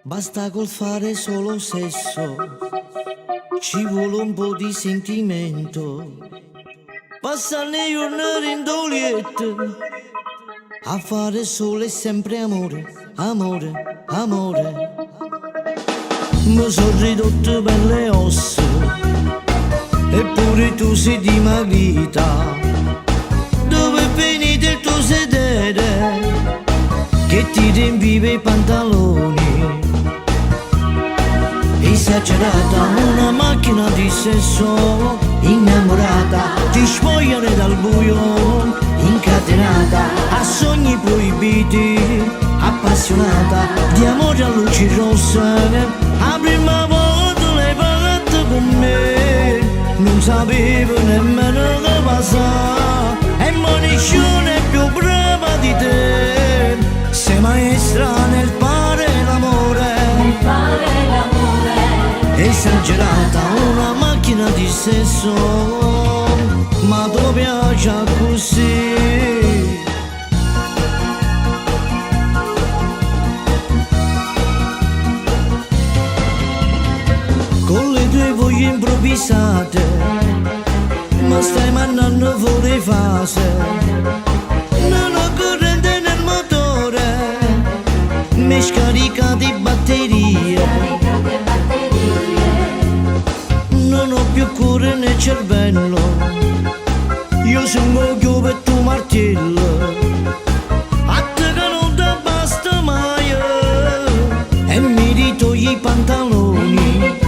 Basta col fare solo sesso, ci vuole un po' di sentimento. Passare i giorni in doliette, a fare solo e sempre amore, amore, amore. Mi sono ridotto per le ossa, eppure tu sei dimagrita. Dove è finito il tuo sedere, che ti riempiva i pantaloni? Esagerata, una macchina di sesso, innamorata, ti spogliare dal buio, incatenata, a sogni proibiti, appassionata, di amore a luci rosse. La prima volta l'hai parlato con me, non sapevo nemmeno che passava, e nessuno è più brava di te, sei maestra nel fare l'amore. Esagerata, una macchina di sesso, ma ti piace così. Con le tue voglie improvvisate, ma stai mandando fuori fase. Non ho corrente nel motore, mi scarica di batterie. Non ho più cuore nel cervello, io sono chiuso per tu martello. A te che non ti basta mai, e mi ritogli i pantaloni.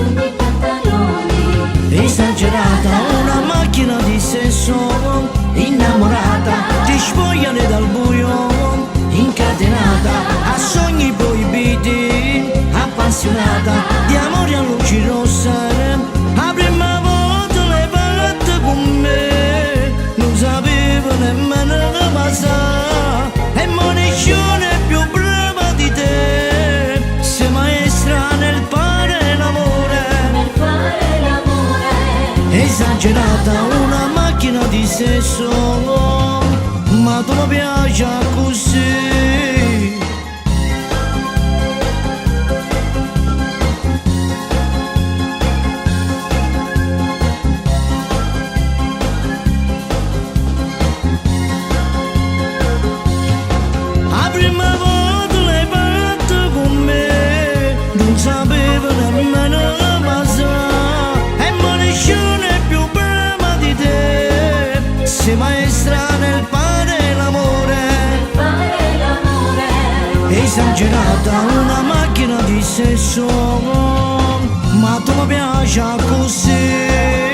Esagerata, una macchina di sesso, innamorata, ti spogliare dal buio, incatenata, a sogni proibiti, appassionata, di amore a luci rosse. La prima volta l'hai parlato con me, non sapevo nemmeno che passava, e nessuno è più brava di te, sei maestra nel fare l'amore. Esagerata, una macchina di sesso, ma tu mi piace così. La prima volta l'hai parlato con me, non sapevo nemmeno che passava, e nessuno è più brava di te, sei maestra nel fare l'amore. Esagerata, una macchina di sesso, ma tu mi piace così.